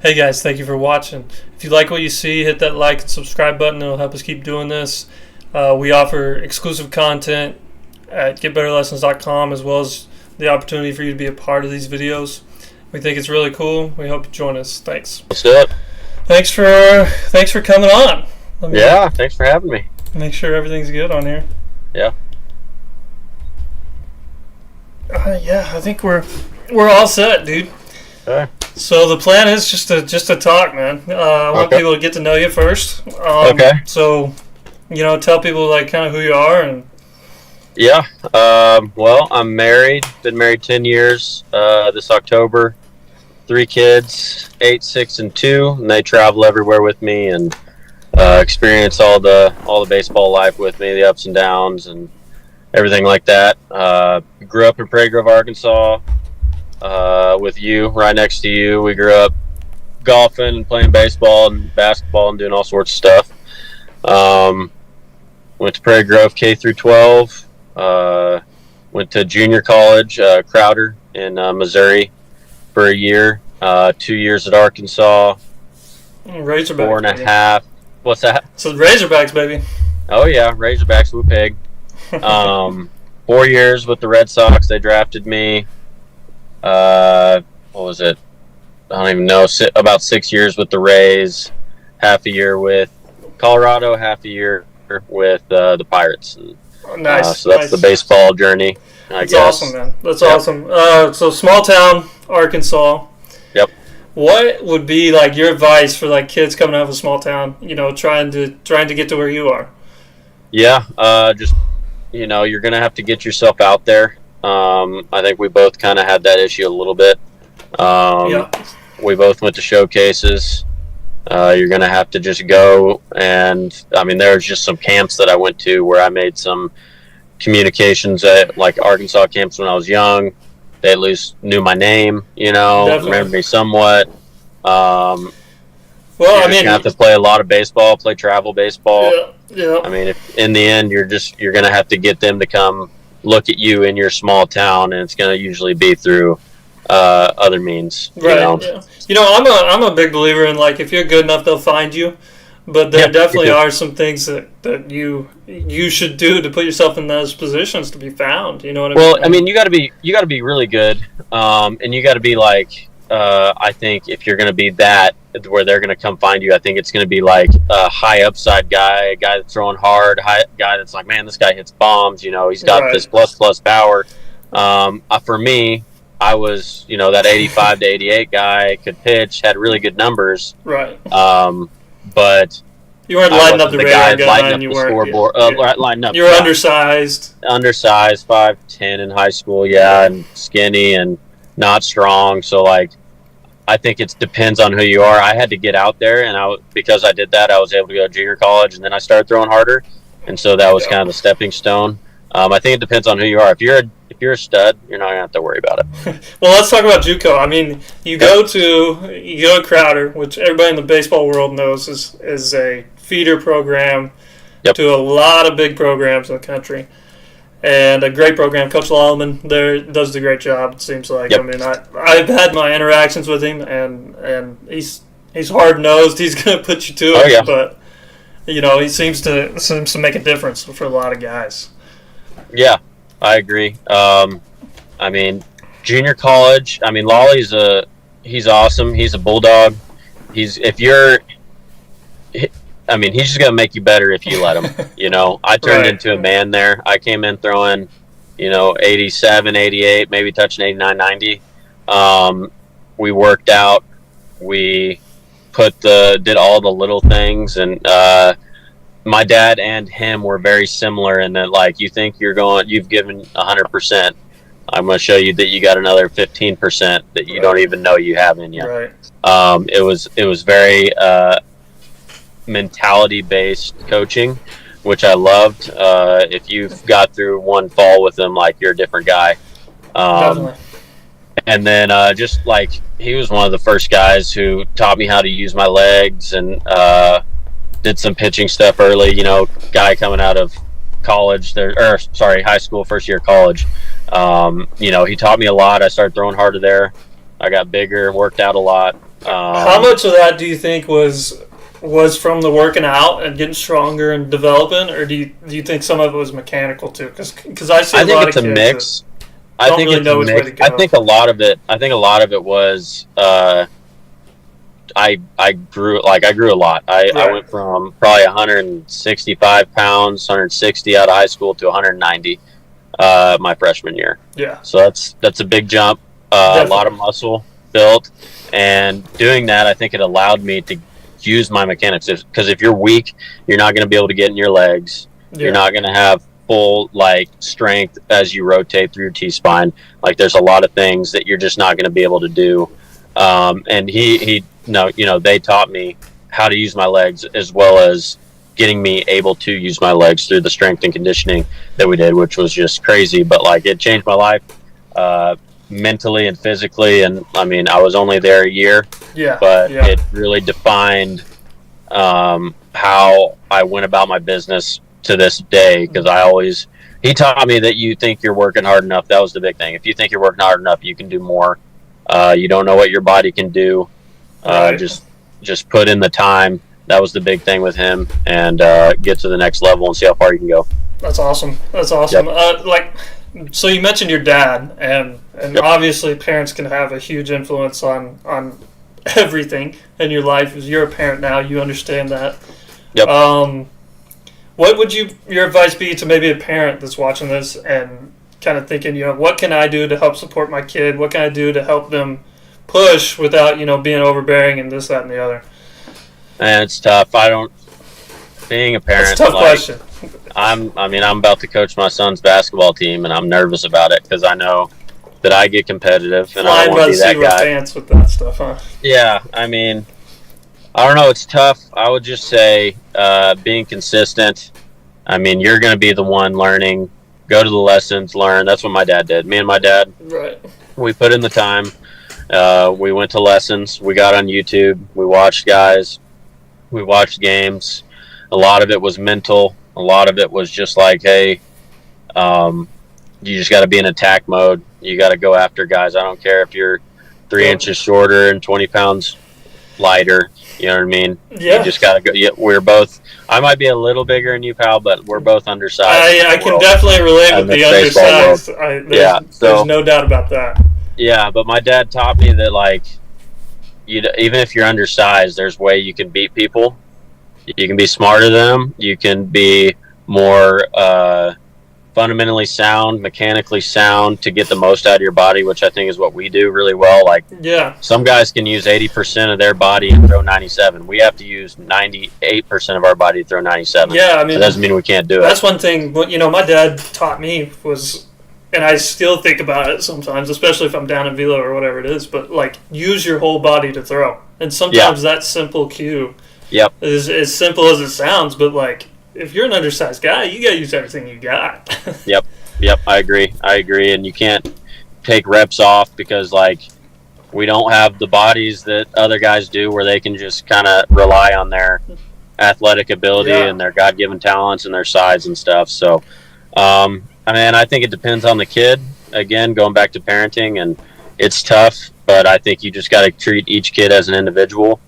Hey guys, thank you for watching. If you like what you see, hit that like and subscribe button. It'll help us keep doing this. We offer exclusive content at getbetterlessons.com, as well as the opportunity for you to be a part of these videos. We think it's really cool. We hope you join us. Thanks. Let's do it. Thanks for coming on. Thanks for having me. Make sure everything's good on here. Yeah. Yeah, I think we're all set, dude. Okay. So the plan is just to talk, man. I want people to get to know you first. Okay. So, tell people kind of who you are and. Yeah. Well, I'm married. Been married 10 years. This October. 3 kids, 8, 6, and 2, and they travel everywhere with me and experience all the baseball life with me, the ups and downs and everything like that. Grew up in Prairie Grove, Arkansas. With you, right next to you. We grew up golfing and playing baseball and basketball and doing all sorts of stuff. Went to Prairie Grove K through 12. Went to junior college, Crowder in Missouri for a year. 2 years at Arkansas. Razorbacks. 4.5. What's that? So Razorbacks, baby. Oh yeah, Razorbacks, woo pig. 4 years with the Red Sox. They drafted me. What was it? I don't even know. About 6 years with the Rays, half a year with Colorado, half a year with the Pirates. And, nice. So that's the baseball journey, I That's guess. awesome, man. That's awesome. So small town, Arkansas. Yep. What would be your advice for kids coming out of a small town? Trying to get to where you are. Yeah. Just you're gonna have to get yourself out there. I think we both kind of had that issue a little bit. Yeah. We both went to showcases. You're going to have to just go. And, there's just some camps that I went to where I made some communications at, Arkansas camps when I was young. They at least knew my name, remember me somewhat. Well, you're going to have to play a lot of baseball, play travel baseball. Yeah. If in the end, you're going to have to get them to come look at you in your small town, and it's going to usually be through other means. Right. Yeah. I'm a big believer in if you're good enough, they'll find you. But there definitely are some things that you should do to put yourself in those positions to be found. You know what I mean? Well, you got to be really good, and you got to be I think if you're going to be that where they're going to come find you, I think it's going to be a high upside guy, a guy that's throwing hard, guy that's man, this guy hits bombs. He's got this plus power. For me, I was that 85 to 88 guy, could pitch, had really good numbers. Right. But you weren't lighting up the radar gun. Lighting up the scoreboard. Lighting up. You were undersized. Undersized, 5'10" in high school. Yeah, and skinny and not strong. So I think it depends on who you are. I had to get out there, and because I did that, I was able to go to junior college, and then I started throwing harder, and so that was kind of the stepping stone. I think it depends on who you are. If you're a stud, you're not gonna have to worry about it. Well, let's talk about JUCO. You go to Crowder, which everybody in the baseball world knows is a feeder program to a lot of big programs in the country. And a great program. Coach Lallman there does a great job, it seems like. Yep. I've had my interactions with him, and he's hard-nosed. He's going to put you to it. Yeah. But, he seems to make a difference for a lot of guys. Yeah, I agree. Junior college, Lolly's he's awesome. He's a bulldog. He's just going to make you better if you let him. I turned into a man there. I came in throwing, 87, 88, maybe touching 89, 90. We worked out. We did all the little things. And my dad and him were very similar in that, you think you've given 100%. I'm going to show you that you got another 15% that you don't even know you have in you. Right. It was very mentality-based coaching, which I loved. If you've got through one fall with him, you're a different guy. Definitely. And then he was one of the first guys who taught me how to use my legs and did some pitching stuff early. Guy coming out of college, high school, first year of college. He taught me a lot. I started throwing harder there. I got bigger, worked out a lot. How much of that do you think was from the working out and getting stronger and developing, or do you think some of it was mechanical too? Because I see a lot of kids. I think it's a mix. I think it's a mix. I think a lot of it was I grew a lot. I went from probably 165 pounds, 160 out of high school to 190 my freshman year. Yeah. So that's a big jump. A lot of muscle built, and doing that, I think it allowed me to use my mechanics. Because if you're weak, you're not going to be able to get in your legs. Yeah. You're not going to have full strength as you rotate through your T-spine. There's a lot of things that you're just not going to be able to do. And they taught me how to use my legs, as well as getting me able to use my legs through the strength and conditioning that we did, which was just crazy. But it changed my life mentally and physically. And I was only there a year, but it really defined how I went about my business to this day. Because he taught me that you think you're working hard enough. That was the big thing. If you think you're working hard enough, you can do more. You don't know what your body can do. Just put in the time. That was the big thing with him, and get to the next level and see how far you can go. That's awesome. Yep. So you mentioned your dad, and obviously parents can have a huge influence on everything in your life. As you're a parent now, you understand that. Yep. What would your advice be to maybe a parent that's watching this and kind of thinking, what can I do to help support my kid? What can I do to help them push without, being overbearing and this, that, and the other? And it's tough. Being a parent. It's a tough question. I'm about to coach my son's basketball team, and I'm nervous about it because I know that I get competitive and I want to be that guy. Pants with that stuff, huh? Yeah, I don't know. It's tough. I would just say being consistent. You're going to be the one learning. Go to the lessons, learn. That's what my dad did. Me and my dad, we put in the time. We went to lessons. We got on YouTube. We watched guys. We watched games. A lot of it was mental. A lot of it was just hey, you just got to be in attack mode. You got to go after guys. I don't care if you're 3 inches shorter and 20 pounds lighter. You know what I mean? Yeah. You just got to go. Yeah, we're both. I might be a little bigger than you, pal, but we're both undersized. I can definitely relate with the undersized. There's no doubt about that. Yeah, but my dad taught me that even if you're undersized, there's a way you can beat people. You can be smarter than them. You can be more fundamentally sound, mechanically sound to get the most out of your body, which I think is what we do really well. Some guys can use 80% of their body and throw 97. We have to use 98% of our body to throw 97. Yeah, that doesn't mean we can't do it. That's one thing. My dad taught me was, and I still think about it sometimes, especially if I'm down in velo or whatever it is. But use your whole body to throw, and sometimes that simple cue. Yep. Is as simple as it sounds, but if you're an undersized guy, you gotta use everything you got. Yep. I agree, and you can't take reps off because we don't have the bodies that other guys do, where they can just kind of rely on their athletic ability and their God-given talents and their size and stuff. So, I think it depends on the kid. Again, going back to parenting, and it's tough, but I think you just got to treat each kid as an individual.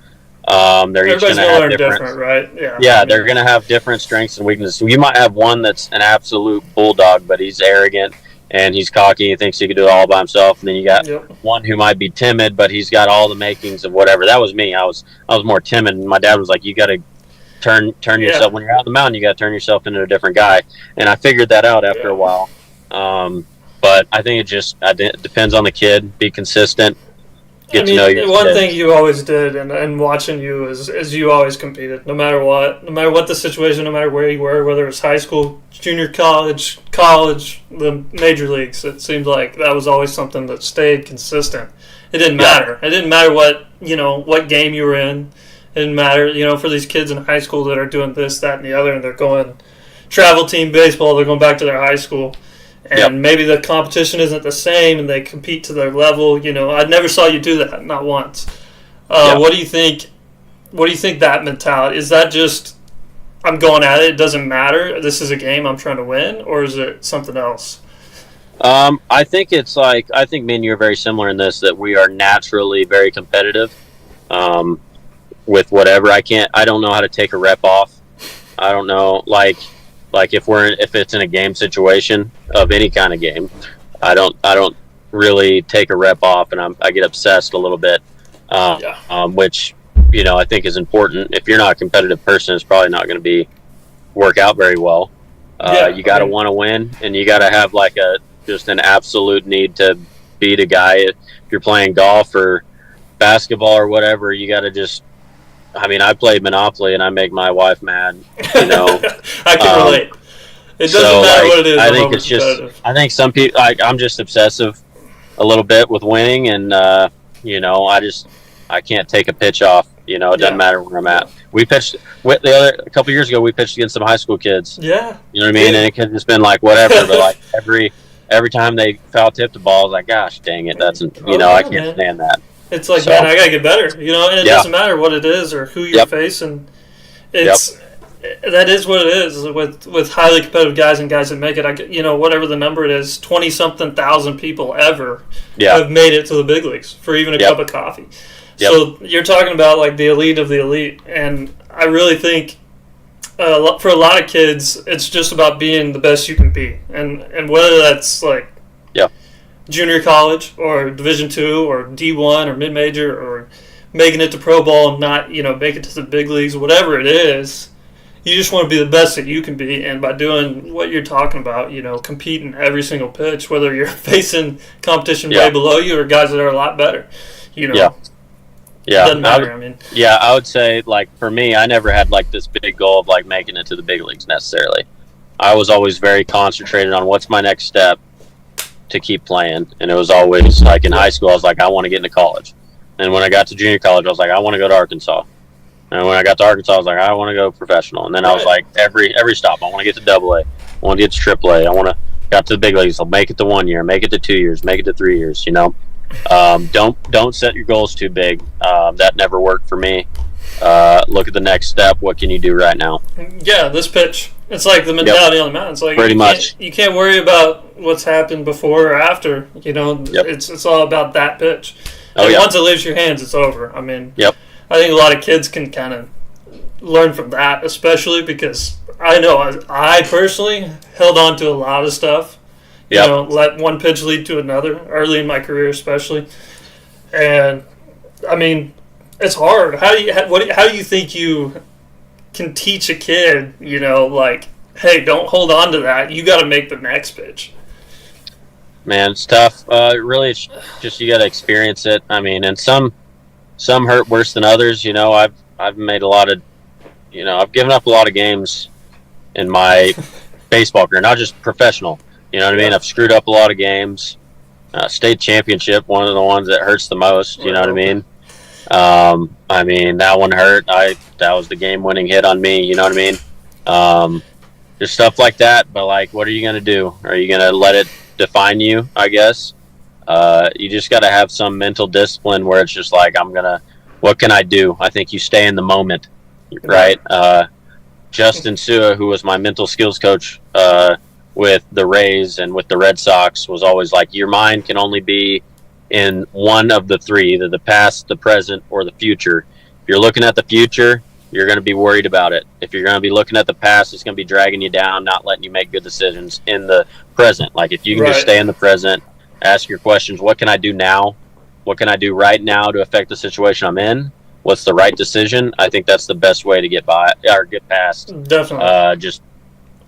They're each going to have different, right? Yeah, they're going to have different strengths and weaknesses. You might have one that's an absolute bulldog, but he's arrogant and he's cocky and thinks he can do it all by himself. And then you got one who might be timid, but he's got all the makings of whatever. That was me. I was more timid, and my dad was like, "You got to turn yourself when you're out on the mountain. You got to turn yourself into a different guy." And I figured that out after a while. But I think it depends on the kid. Be consistent. Get to know your one kid. Thing you always did, and watching you is you always competed, no matter what the situation, no matter where you were, whether it was high school, junior college, the major leagues. It seemed like that was always something that stayed consistent. It didn't matter. It didn't matter what game you were in. It didn't matter, for these kids in high school that are doing this, that, and the other, and they're going travel team baseball. They're going back to their high school. And maybe the competition isn't the same, and they compete to their level. I never saw you do that, not once. What do you think? What do you think that mentality is? That just I'm going at it. It doesn't matter. This is a game. I'm trying to win, or is it something else? I think it's I think me and you are very similar in this, that we are naturally very competitive. with whatever. I don't know how to take a rep off. I don't know, like if it's in a game situation of any kind of game, I don't really take a rep off, and I get obsessed a little bit, which I think is important. If you're not a competitive person, it's probably not going to work out very well. You got to want to win, and you got to have like just an absolute need to beat a guy. If you're playing golf or basketball or whatever, you got to just. I mean, I played Monopoly, and I make my wife mad. I can relate. It doesn't matter what it is. I think it's just. I think some people. I'm just obsessive a little bit with winning, and I can't take a pitch off. It doesn't matter where I'm at. We pitched a couple years ago. We pitched against some high school kids. Yeah. You know what I mean? And it could have just been like whatever, but like every time they foul tipped the ball, I was like, gosh, dang it, that's I can't stand that. It's like, man, I gotta get better, and it doesn't matter what it is or who you're facing. That is what it is with highly competitive guys and guys that make it. Whatever the number it is, 20-something thousand people ever have made it to the big leagues for even a cup of coffee. Yep. So you're talking about like the elite of the elite, and I really think for a lot of kids, it's just about being the best you can be, and whether that's like junior college or Division II or D1 or mid-major or making it to pro ball and not make it to the big leagues, whatever it is, you just want to be the best that you can be, and by doing what you're talking about, competing every single pitch, whether you're facing competition way below you or guys that are a lot better, It doesn't matter. I would say, like, for me, I never had like this big goal of like making it to the big leagues necessarily. I was always very concentrated on what's my next step to keep playing, and it was always like in high school I was like, I want to get into college, and when I got to junior college I was like, I want to go to Arkansas, and when I got to Arkansas I was like, I want to go professional, and then I was like, every stop I want to get to AA, I want to get to AAA, got to the big leagues, I'll make it to 1 year, make it to 2 years, make it to 3 years. Don't set your goals too big. That never worked for me. Look at the next step. What can you do right now? Yeah, this pitch. It's like the mentality on the mound. It's like pretty much. You can't worry about what's happened before or after. It's all about that pitch. And once it leaves your hands, it's over. I mean, I think a lot of kids can kind of learn from that, especially because I know I personally held on to a lot of stuff. Let one pitch lead to another early in my career, especially. And I mean, it's hard. How do you think you can teach a kid? Like, hey, don't hold on to that. You got to make the next pitch. Man, it's tough. Really, it's just you got to experience it. I mean, and some hurt worse than others. I've made a lot of, I've given up a lot of games in my baseball career, not just professional. You know what I mean? I've screwed up a lot of games. State championship, one of the ones that hurts the most. You know what I mean? I mean, that one hurt. That was the game-winning hit on me. You know what I mean? Just stuff like that. But, like, what are you going to do? Are you going to let it define you, I guess? You just got to have some mental discipline where it's just like, what can I do? I think you stay in the moment, right? Justin Sua, who was my mental skills coach with the Rays and with the Red Sox, was always like, your mind can only be in one of the three, either the past, the present, or the future. If you're looking at the future, you're going to be worried about it. If you're going to be looking at the past, it's going to be dragging you down, not letting you make good decisions in the present. Like, if you can just stay in the present, ask your questions, what can I do now? What can I do right now to affect the situation I'm in? What's the right decision? I think that's the best way to get by or get past. Definitely. Just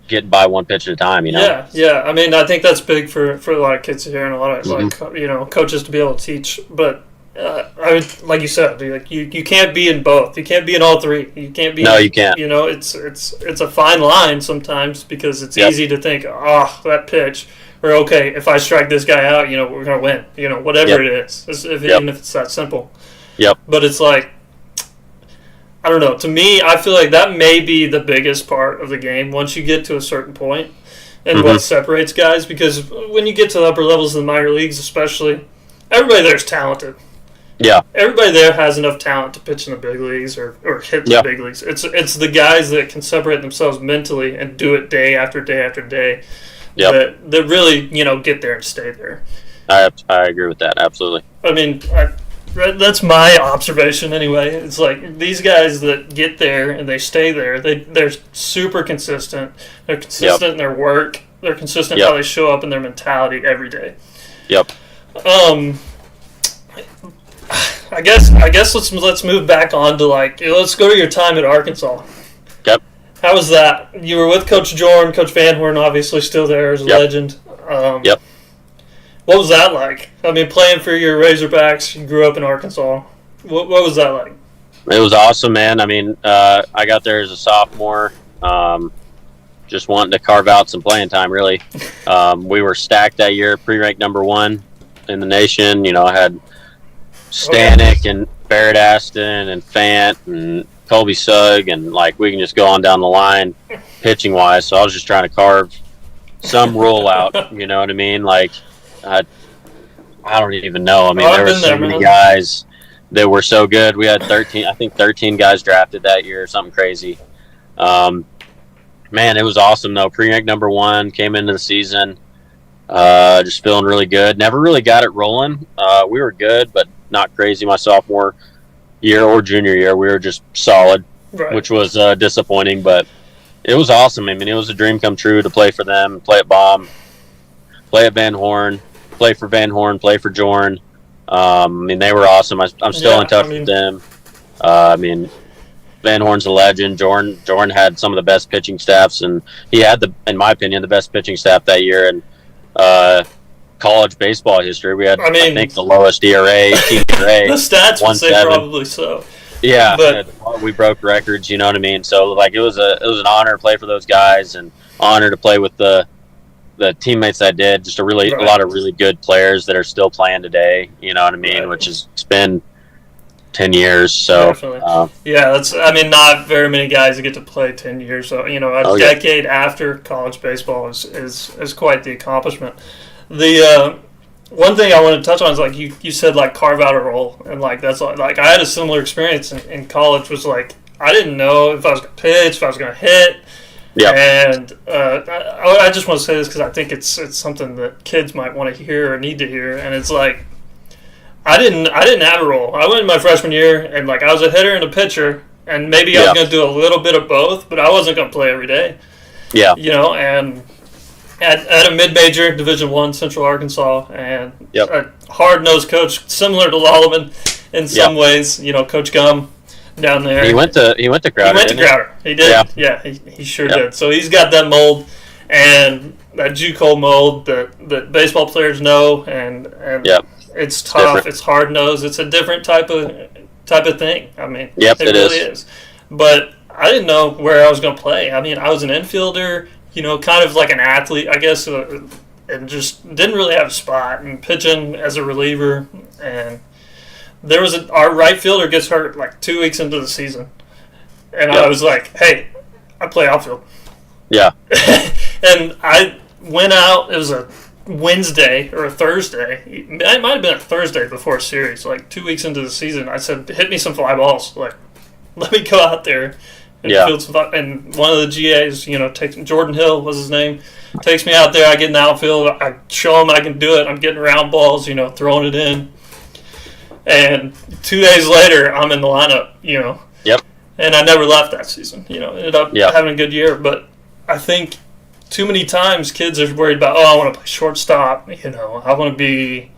getting by one pitch at a time, Yeah. I mean, I think that's big for a lot of kids here and a lot of coaches to be able to teach. But I mean, like you said, you can't be in both. You can't be in all three. You can't be. No, you can't. It's a fine line sometimes because it's easy to think, that pitch, or okay, if I strike this guy out, we're gonna win. Whatever it is, even if it's that simple. Yep. But it's like, I don't know. To me, I feel like that may be the biggest part of the game once you get to a certain point and what separates guys. Because when you get to the upper levels of the minor leagues especially, everybody there is talented. Yeah. Everybody there has enough talent to pitch in the big leagues or hit the big leagues. It's the guys that can separate themselves mentally and do it day after day after day that really, get there and stay there. I agree with that, absolutely. I mean, That's my observation anyway. It's like these guys that get there and they stay there, they're super consistent. They're consistent in their work. They're consistent how they show up in their mentality every day. Yep. I guess let's move back on to let's go to your time at Arkansas. Yep. How was that? You were with Coach Jordan, Coach Van Horn, obviously still there as a legend. Yep. What was that like? I mean, playing for your Razorbacks, you grew up in Arkansas. What was that like? It was awesome, man. I mean, I got there as a sophomore, just wanting to carve out some playing time, really. We were stacked that year, pre-ranked number 1 in the nation. You know, I had Stanek and Barrett Aston and Fant and Colby Sugg, and we can just go on down the line pitching wise. So I was just trying to carve some role out. You know what I mean? I don't even know. I mean, there were so many guys that were so good. We had 13 guys drafted that year, something crazy. Man, it was awesome though. Pre-ranked number 1, came into the season, just feeling really good. Never really got it rolling. We were good, but not crazy my sophomore year or junior year. We were just solid, which was disappointing, but it was awesome. I mean, it was a dream come true to play for them, play at Baum, play at Van Horn, play for Van Horn, play for Jordan. I mean, they were awesome. I'm still in touch with them. I mean, Van Horn's a legend. Jordan had some of the best pitching staffs, and he had, in my opinion, the best pitching staff that year in college baseball history. We had, I think, the lowest ERA, team ERA. The stats would say probably so. Yeah, but we broke records. You know what I mean? So it was an honor to play for those guys, and honor to play with the teammates I did. Just a lot of really good players that are still playing today. You know what I mean? Which has been 10 years. So that's. I mean, not very many guys that get to play 10 years. So a decade after college baseball is quite the accomplishment. The one thing I want to touch on is you said carve out a role, and that's I had a similar experience in college. Was I didn't know if I was going to pitch, if I was going to hit. Yeah. And I just want to say this because I think it's something that kids might want to hear or need to hear, and it's I didn't have a role. I went in my freshman year, and I was a hitter and a pitcher, and maybe I was going to do a little bit of both, but I wasn't going to play every day. Yeah. And at a mid-major Division I, Central Arkansas, and a hard-nosed coach similar to Lallemand in some ways. Coach Gum down there. He went to Crowder. He went to Crowder. He did. Yeah, he sure did. So he's got that mold and that JUCO mold that baseball players know, and it's tough. It's hard-nosed. It's a different type of thing. I mean, it really is. But I didn't know where I was going to play. I mean, I was an infielder. Kind of like an athlete, I guess, and just didn't really have a spot, and pitching as a reliever. And there was our right fielder gets hurt 2 weeks into the season, and I was like, hey, I play outfield. Yeah. And I went out. It was a Wednesday or a Thursday. It might have been a Thursday before a series. 2 weeks into the season, I said, hit me some fly balls. Let me go out there. And one of the GAs, takes Jordan Hill was his name, takes me out there. I get in the outfield. I show him I can do it. I'm getting round balls, throwing it in. And 2 days later, I'm in the lineup. Yep. And I never left that season. Ended up having a good year. But I think too many times kids are worried about, I want to play shortstop. I want to be,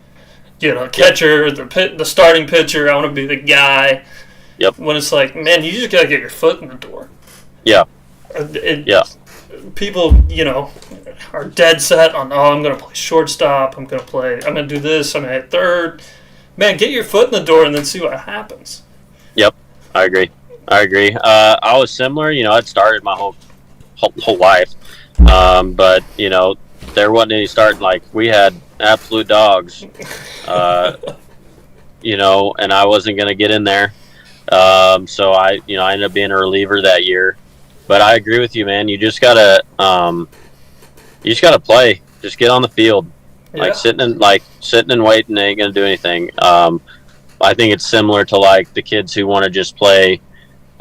catcher, the starting pitcher. I want to be the guy. Yep. When it's man, you just got to get your foot in the door. Yeah. People, are dead set on, I'm going to play shortstop. I'm going to do this. I'm going to hit third. Man, get your foot in the door and then see what happens. Yep. I agree. I was similar. I'd started my whole life. But, there wasn't any start. We had absolute dogs. And I wasn't going to get in there. So I ended up being a reliever that year, but I agree with you, man. You just gotta play. Just get on the field. Sitting and waiting ain't gonna do anything. I think it's similar to the kids who want to just play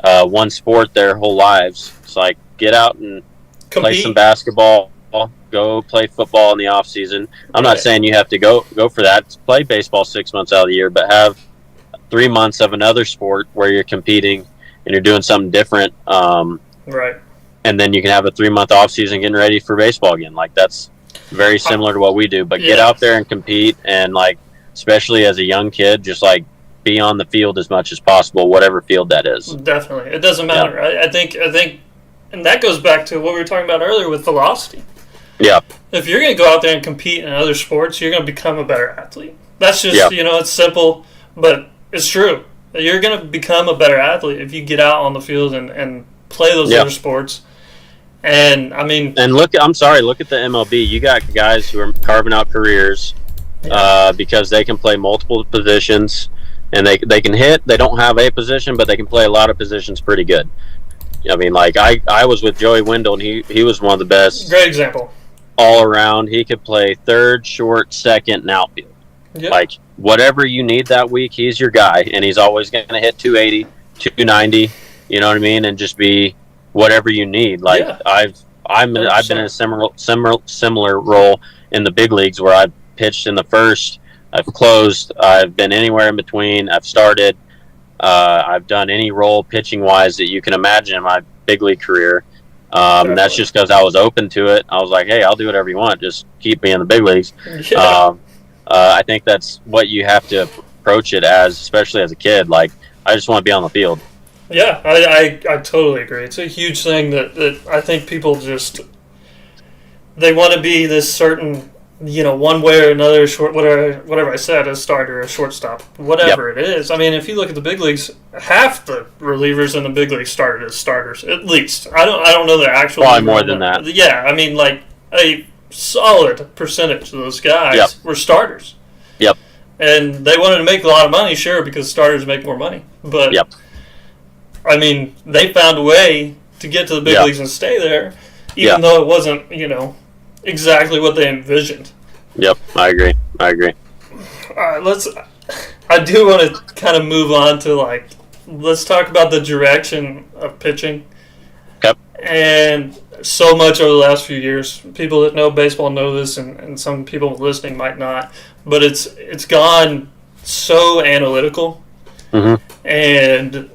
one sport their whole lives. It's get out and play some basketball, go play football in the off season. I'm not saying you have to go for that. Play baseball 6 months out of the year, but have 3 months of another sport where you're competing and you're doing something different. Right. And then you can have a 3-month off season getting ready for baseball again. Like, that's very similar to what we do. But get out there and compete, and like, especially as a young kid, just like be on the field as much as possible, whatever field that is. Definitely, it doesn't matter. Yeah. I think, and that goes back to what we were talking about earlier with velocity. Yeah. If you're going to go out there and compete in other sports, you're going to become a better athlete. That's just it's simple, but it's true. You're going to become a better athlete if you get out on the field and play those other sports. And I mean, and look at the MLB. You got guys who are carving out careers because they can play multiple positions, and they can hit. They don't have a position, but they can play a lot of positions pretty good. I mean, like I was with Joey Wendell, and he was one of the best. Great example. All around, he could play third, short, second, and outfield. Yep. Like, whatever you need that week, he's your guy, and he's always going to hit 280, 290. You know what I mean, and just be whatever you need. Like I've been in a similar role in the big leagues where I've pitched in the first, I've closed, I've been anywhere in between, I've started, I've done any role pitching wise that you can imagine in my big league career. That's just because I was open to it. I was like, hey, I'll do whatever you want, just keep me in the big leagues. I think that's what you have to approach it as, especially as a kid. Like, I just want to be on the field. Yeah, I totally agree. It's a huge thing that I think people just, they want to be this certain, one way or another, short, whatever I said, a starter, a shortstop, whatever it is. I mean, if you look at the big leagues, half the relievers in the big leagues started as starters, at least. I don't know their actual. Probably more than that. Yeah, I mean, like a solid percentage of those guys were starters. Yep. And they wanted to make a lot of money, sure, because starters make more money. But I mean, they found a way to get to the big leagues and stay there, even though it wasn't, exactly what they envisioned. Yep, I agree. All right, I do want to kind of move on to, let's talk about the direction of pitching. Yep. And so much over the last few years, people that know baseball know this, and some people listening might not, but it's gone so analytical. Mm-hmm. And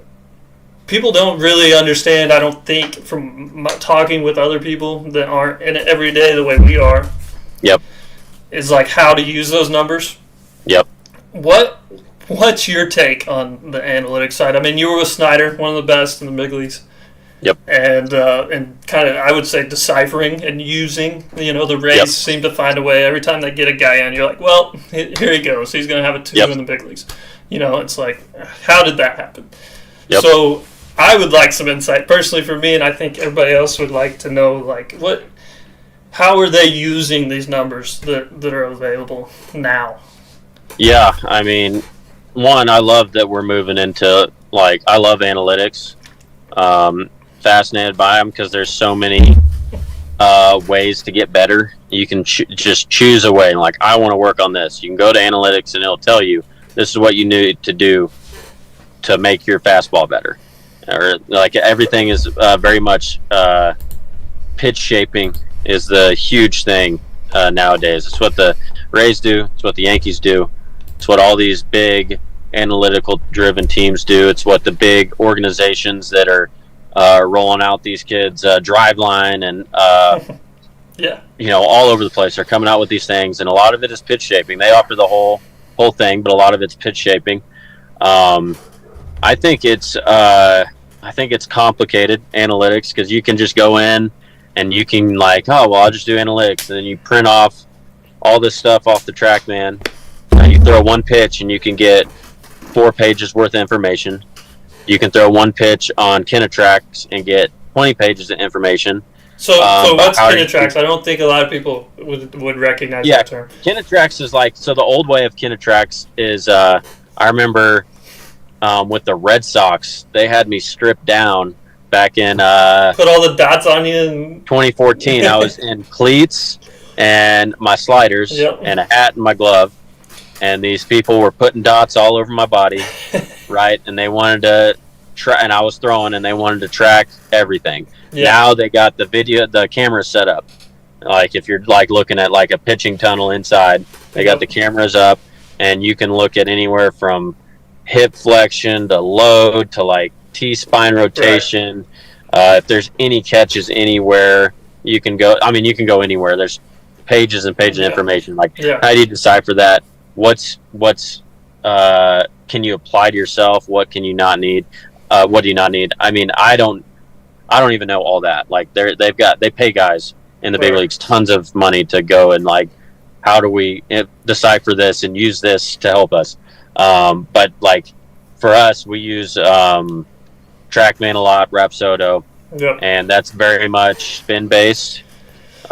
people don't really understand, I don't think, from talking with other people that aren't in it every day the way we are. Yep. Is like how to use those numbers. Yep. What's your take on the analytics side? I mean, you were with Snyder, one of the best in the big leagues. Yep. And kind of, I would say, deciphering and using. The Rays seem to find a way. Every time they get a guy in, you're like, well, here he goes. He's going to have a 2 in the big leagues. It's like, how did that happen? Yep. So I would like some insight personally for me, and I think everybody else would like to know, how are they using these numbers that are available now? Yeah, I mean, one, I love that we're moving into, I love analytics. Fascinated by them because there's so many ways to get better. You can just choose a way. I want to work on this. You can go to analytics and it'll tell you this is what you need to do to make your fastball better. Or everything is very much pitch shaping is the huge thing nowadays. It's what the Rays do. It's what the Yankees do. It's what all these big analytical driven teams do. It's what the big organizations that are rolling out these kids Driveline and all over the place are coming out with these things, and a lot of it is pitch shaping. They offer the whole thing, but a lot of it's pitch shaping. I think it's complicated analytics because you can just go in and you can I'll just do analytics, and then you print off all this stuff off the TrackMan. You throw one pitch and you can get 4 pages worth of information. You can throw one pitch on Kinetrax and get 20 pages of information. So what's Kinetrax? I don't think a lot of people would recognize that term. Kinetrax is so the old way of Kinetrax is I remember with the Red Sox, they had me stripped down back in put all the dots on you in 2014. I was in cleats and my sliders and a hat and my glove. And these people were putting dots all over my body, right? And they wanted to try, and I was throwing, and they wanted to track everything. Yeah. Now they got the camera set up. If you're looking at a pitching tunnel inside, they got the cameras up, and you can look at anywhere from hip flexion to load to like T-spine rotation. Right. If there's any catches anywhere, you can go. I mean, you can go anywhere. There's pages and pages of information. Like, how do you decipher that? What's can you apply to yourself? What can you not need? What do you not need? I mean, I don't even know all that. Like, they pay guys in the big leagues tons of money to go and like, how do we decipher this and use this to help us? But like for us, we use TrackMan a lot, Rapsodo, and that's very much spin based.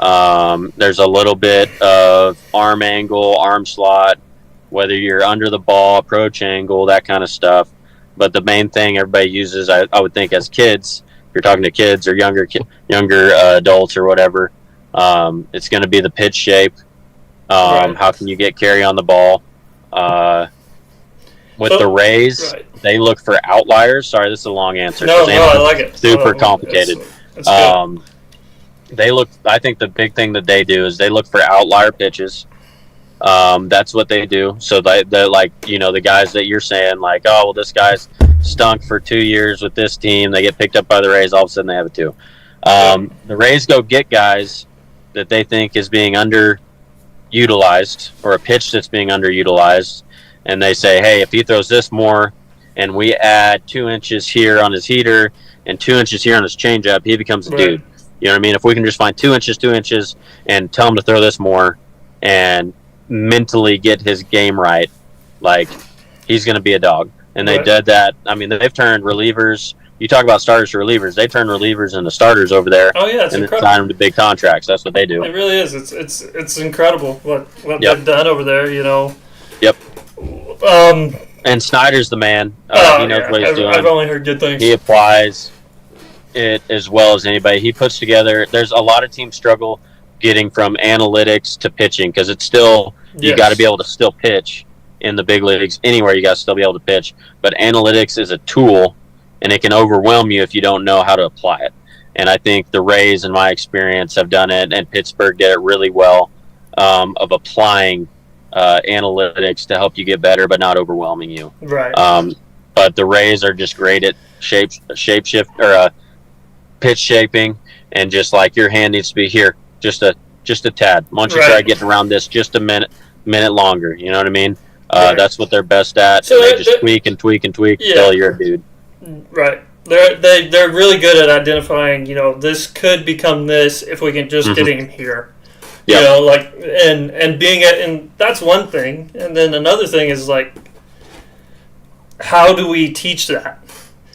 There's a little bit of arm angle, arm slot, whether you're under the ball, approach angle, that kind of stuff. But the main thing everybody uses, I would think, as kids, if you're talking to kids or younger adults or whatever, it's going to be the pitch shape. How can you get carry on the ball? With the Rays, they look for outliers. Sorry, this is a long answer. No, I like it. Super complicated. It's good. They look. I think the big thing that they do is they look for outlier pitches. That's what they do. So they're like, the guys that you're saying, like, oh, well, this guy's stunk for 2 years with this team. They get picked up by the Rays. All of a sudden, they have a 2. The Rays go get guys that they think is being underutilized, or a pitch that's being underutilized, and they say, hey, if he throws this more and we add 2 inches here on his heater and 2 inches here on his changeup, he becomes a dude. You know what I mean? If we can just find 2 inches and tell him to throw this more and mentally get his game right, like, he's going to be a dog. And they did that. I mean, they've turned relievers. You talk about starters to relievers. They turn relievers into starters over there. Oh yeah, it's and incredible. Sign them to big contracts. That's what they do. It really is. It's incredible what they've done over there. Yep. And Snyder's the man. He knows what he's doing. I've only heard good things. He applies it as well as anybody. He puts together. There's a lot of teams struggle getting from analytics to pitching because it's still you got to be able to still pitch in the big leagues. Anywhere you got to still be able to pitch. But analytics is a tool, and it can overwhelm you if you don't know how to apply it. And I think the Rays, in my experience, have done it, and Pittsburgh did it really well of applying analytics to help you get better, but not overwhelming you. Right. But the Rays are just great at shape shift or pitch shaping, and just like your hand needs to be here, just a tad. Why don't you try getting around this just a minute longer? You know what I mean? That's what they're best at. So they just tweak and tweak and tweak until you're a dude. Right. They're really good at identifying. This could become this if we can just get him here. Yep. And being and that's one thing. And then another thing is like, how do we teach that?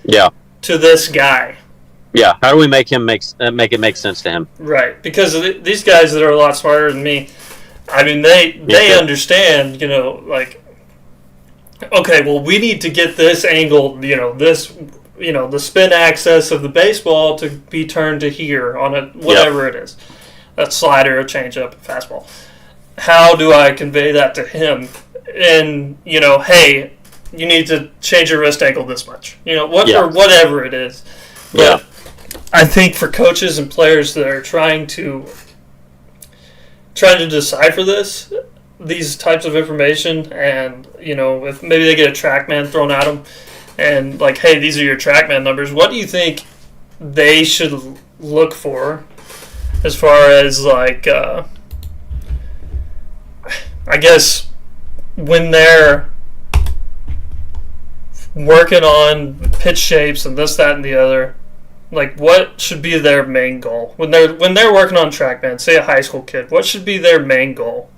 Yeah. To this guy. Yeah. How do we make it make sense to him? Right. Because these guys that are a lot smarter than me, I mean, they understand. Okay, well, we need to get this angle. The spin axis of the baseball to be turned to here on whatever it is. A slider, a changeup, a fastball. How do I convey that to him? And, hey, you need to change your wrist angle this much. Or whatever it is. But I think for coaches and players that are trying to decipher these types of information, and, if maybe they get a TrackMan thrown at them, and like, hey, these are your TrackMan numbers, what do you think they should look for as far as, like, I guess when they're working on pitch shapes and this, that, and the other, like, what should be their main goal? When they're working on TrackMan, say a high school kid, what should be their main goal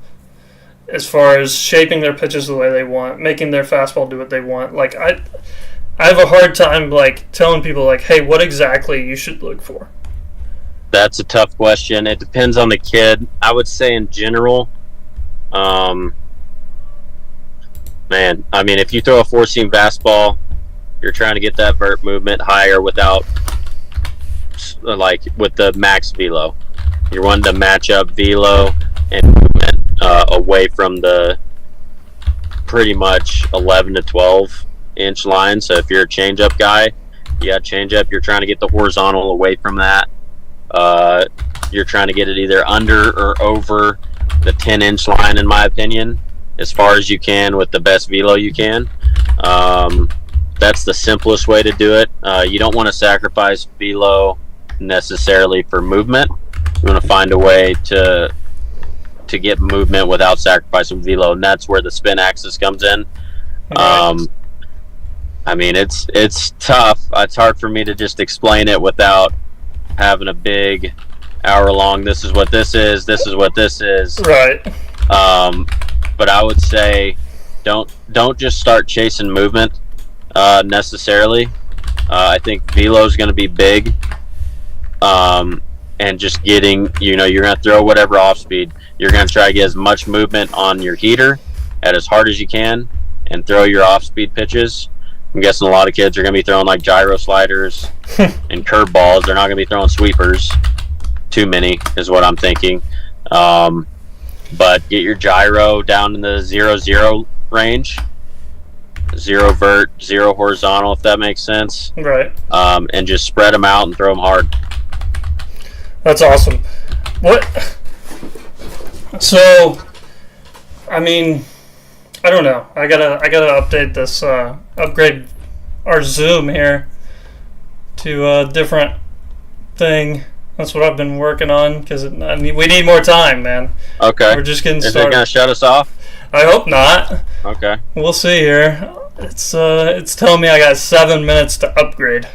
as far as shaping their pitches the way they want, making their fastball do what they want? Like, I have a hard time, like, telling people, like, hey, what exactly you should look for. That's a tough question. It depends on the kid. I would say in general, if you throw a four-seam fastball, you're trying to get that vert movement higher with the max velo. You're wanting to match up velo and movement away from the pretty much 11 to 12 inch line. So if you're a changeup guy, you got changeup, you're trying to get the horizontal away from that. You're trying to get it either under or over the 10 inch line, in my opinion, as far as you can with the best velo you can. That's the simplest way to do it. You don't want to sacrifice velo necessarily for movement. You want to find a way to get movement without sacrificing velo, and that's where the spin axis comes in. Right. I mean, it's tough. It's hard for me to just explain it without having a big hour-long, this is what this is, this is what this is. Right. But I would say don't just start chasing movement necessarily. I think velo is going to be big. And just getting, you're going to throw whatever off speed. You're going to try to get as much movement on your heater at as hard as you can and throw your off speed pitches. I'm guessing a lot of kids are going to be throwing like gyro sliders and curve balls. They're not going to be throwing sweepers. Too many is what I'm thinking. But get your gyro down in the 0-0 range. 0 vert, 0 horizontal, if that makes sense. Right. And just spread them out and throw them hard. That's awesome. What? So, I mean, I don't know. I gotta update this, upgrade our Zoom here to a different thing. That's what I've been working on because we need more time, man. Okay. We're just getting started. started. Is it gonna shut us off? I hope not. Okay. We'll see here. It's telling me I got 7 minutes to upgrade.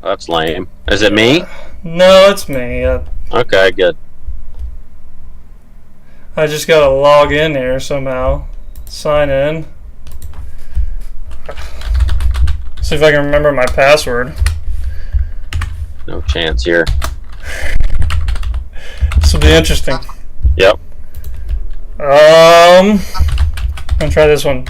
That's lame. Is it me? No, it's me. Okay, good. I just gotta log in here somehow. Sign in. See if I can remember my password. No chance here. This will be interesting. Yep. I'm gonna try this one.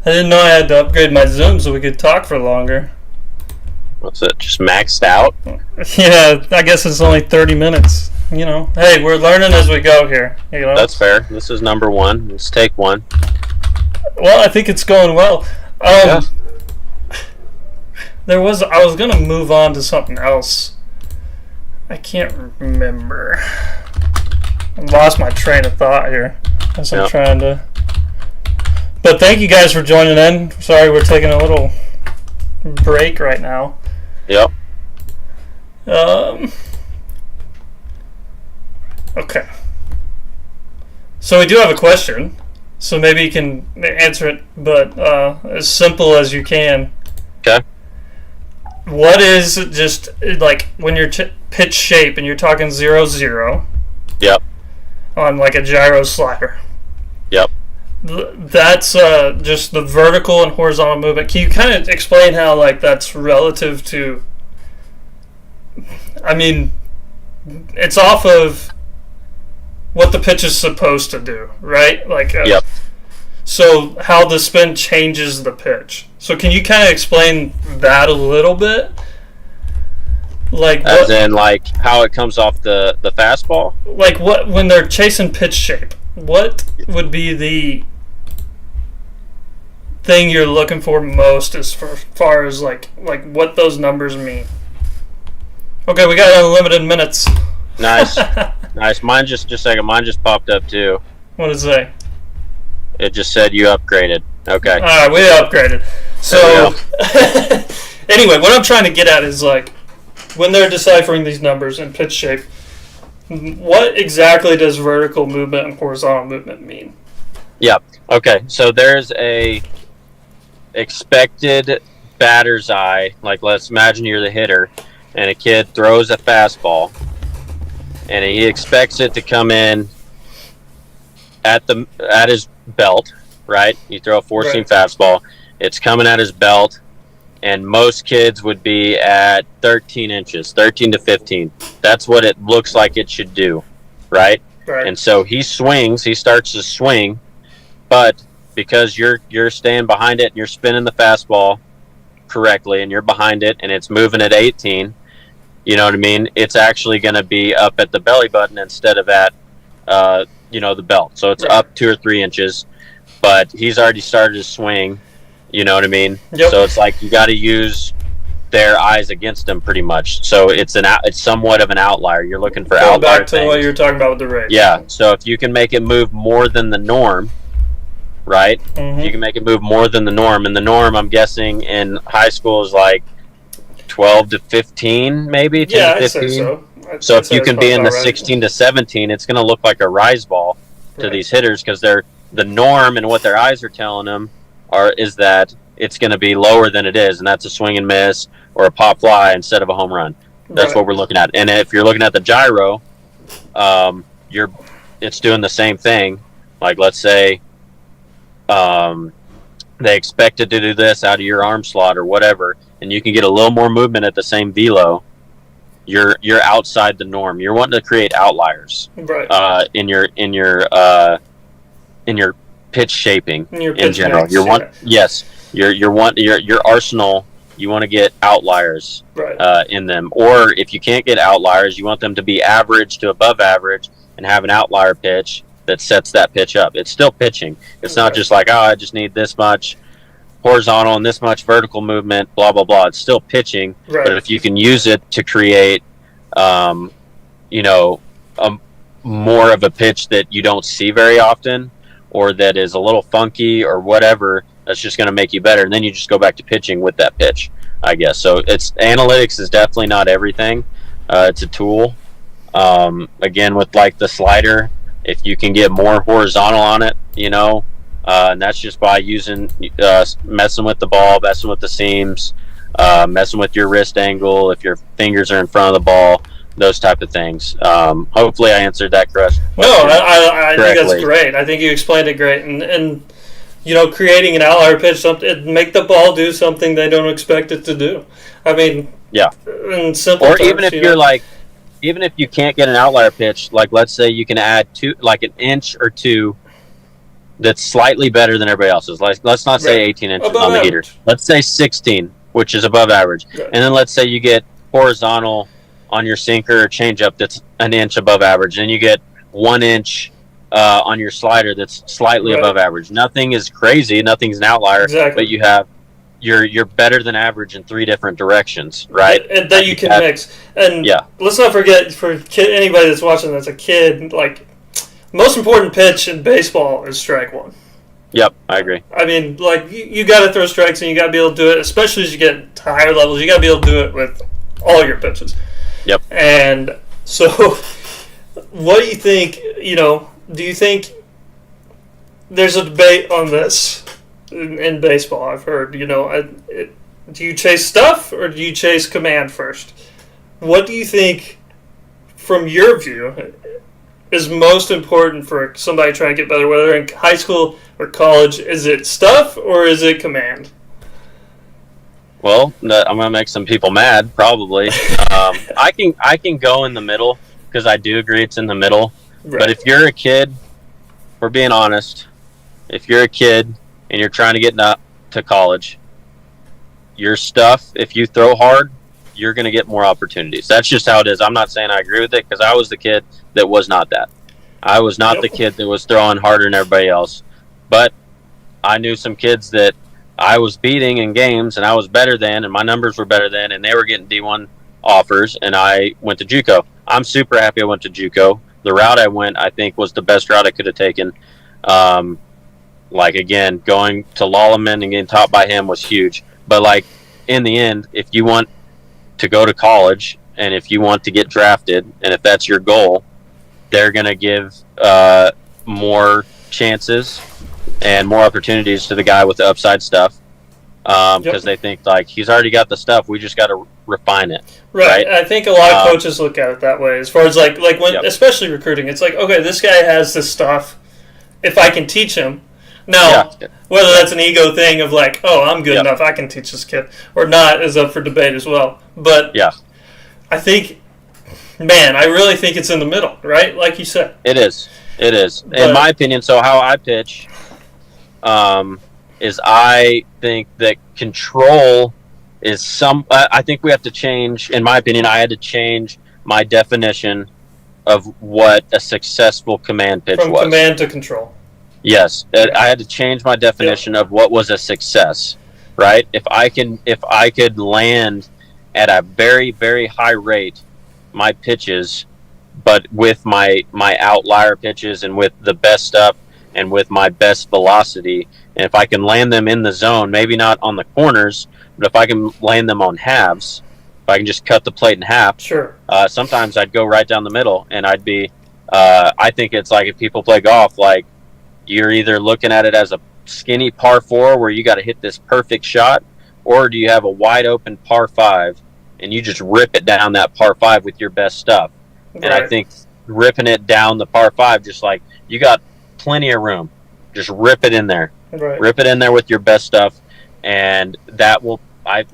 I didn't know I had to upgrade my Zoom so we could talk for longer. What's it? Just maxed out? Yeah, I guess it's only 30 minutes. Hey, we're learning as we go here. That's fair. This is number 1. Let's take one. Well, I think it's going well. Yeah. I was gonna move on to something else. I can't remember. I lost my train of thought here as I'm trying to. But thank you guys for joining in. Sorry, we're taking a little break right now. Yep. Okay. So we do have a question. So maybe you can answer it, but as simple as you can. Okay. What is just like when you're pitch shape and you're talking 0-0? Yep. On like a gyro slider. Yep. That's just the vertical and horizontal movement. Can you kind of explain how like that's relative to? I mean, it's off of what the pitch is supposed to do, right? Like, yep. So how the spin changes the pitch. So can you kind of explain that a little bit? Like as in like how it comes off the fastball? Like what when they're chasing pitch shape, what would be the thing you're looking for most as far as like what those numbers mean? Okay, we got unlimited minutes. Nice. Nice. Mine just a second. Mine just popped up too. What does it say? It just said you upgraded. Okay. All right, we upgraded. So anyway, what I'm trying to get at is like when they're deciphering these numbers in pitch shape, what exactly does vertical movement and horizontal movement mean? Yeah. Okay. So there's a expected batter's eye. Like let's imagine you're the hitter, and a kid throws a fastball, and he expects it to come in at his belt, right? You throw a four-seam fastball, it's coming at his belt, and most kids would be at 13 inches, 13 to 15. That's what it looks like it should do, right? And so he starts to swing, but because you're staying behind it and you're spinning the fastball correctly and you're behind it and it's moving at 18, you know what I mean? It's actually going to be up at the belly button instead of at the belt. So it's up 2 or 3 inches, but he's already started to swing. You know what I mean? Yep. So it's like you got to use their eyes against them pretty much. So it's somewhat of an outlier. You're looking for Go outlier back to things. what you were talking about with the race. Yeah. So if you can make it move more than the norm, right? Mm-hmm. You can make it move more than the norm, and the norm, I'm guessing, in high school is like 12 to 15, maybe 10 to 15. I'd say so. So if you can be in the 16 to 17, it's going to look like a rise ball to these hitters, because the norm and what their eyes are telling them is that it's going to be lower than it is, and that's a swing and miss or a pop fly instead of a home run. That's what we're looking at. And if you're looking at the gyro, it's doing the same thing. Like, let's say they expected to do this out of your arm slot or whatever, and you can get a little more movement at the same velo. You're outside the norm. You're wanting to create outliers, right? In your pitch shaping in general. Your arsenal. You want to get outliers, right, in them, or if you can't get outliers, you want them to be average to above average and have an outlier pitch that sets that pitch up. It's still pitching. It's not just like, I just need this much horizontal and this much vertical movement, blah blah blah. It's still pitching, but if you can use it to create, more of a pitch that you don't see very often, or that is a little funky or whatever, that's just going to make you better. And then you just go back to pitching with that pitch, I guess. So analytics is definitely not everything. It's a tool. Again, with like the slider, if you can get more horizontal on it, and that's just by messing with the ball, messing with the seams, messing with your wrist angle, if your fingers are in front of the ball, those type of things. Hopefully I answered that question. No, I think that's great. I think you explained it great. And creating an outlier pitch, make the ball do something they don't expect it to do. I mean, in simple terms, even if even if you can't get an outlier pitch, like let's say you can add an inch or two that's slightly better than everybody else's. Like, let's not say 18 inches above on the average. heater. Let's say 16, which is above average. Right. And then let's say you get horizontal on your sinker or changeup that's an inch above average. And you get 1 inch on your slider that's slightly above average. Nothing is crazy. Nothing's an outlier. Exactly. But you're better than average in 3 different directions, right? And that you can mix. And let's not forget, for anybody that's watching that's a kid, like, most important pitch in baseball is strike one. Yep, I agree. I mean, like, you got to throw strikes, and you got to be able to do it, especially as you get to higher levels. You got to be able to do it with all your pitches. Yep. And so, what do you think? Do you think there's a debate on this in baseball? I've heard. Do you chase stuff or do you chase command first? What do you think, from your view, is most important for somebody trying to get better, whether in high school or college? Is it stuff or is it command? Well, I'm going to make some people mad, probably. I can go in the middle, because I do agree it's in the middle. Right. But if you're a kid, we're being honest, if you're a kid and you're trying to get to college, your stuff, if you throw hard, you're going to get more opportunities. That's just how it is. I'm not saying I agree with it, because I was the kid that was not that. I was not the kid that was throwing harder than everybody else. But I knew some kids that I was beating in games, and I was better than, and my numbers were better than, and they were getting D1 offers, and I went to JUCO. I'm super happy I went to JUCO. The route I went, I think, was the best route I could have taken. Again, going to Lolleman and getting taught by him was huge. But, in the end, if you want to go to college, and if you want to get drafted, and if that's your goal, they're going to give more chances and more opportunities to the guy with the upside stuff, because they think, he's already got the stuff, we just got to refine it. Right. I think a lot of coaches look at it that way, as far as when, especially recruiting. It's like, okay, this guy has this stuff. If I can teach him. Now, whether that's an ego thing of I'm good enough, I can teach this kid, or not, is up for debate as well. But I think, I really think it's in the middle, right? Like you said. It is. But, in my opinion, so how I pitch is I think that control is I think we have to change, in my opinion, I had to change my definition of what a successful command pitch was. From command to control. Yes, I had to change my definition of what was a success, right? If I could land at a very, very high rate my pitches, but with my outlier pitches and with the best stuff and with my best velocity. And if I can land them in the zone, maybe not on the corners, but if I can land them on halves, if I can just cut the plate in half, Sure. Sometimes I'd go right down the middle, and I'd be. I think it's like if people play golf, like you're either looking at it as a skinny par 4 where you got to hit this perfect shot, or do you have a wide open par 5 and you just rip it down that par 5 with your best stuff. Right. And I think ripping it down the par 5, just like you got plenty of room, just rip it in there. Right. Rip it in there with your best stuff, and that will. I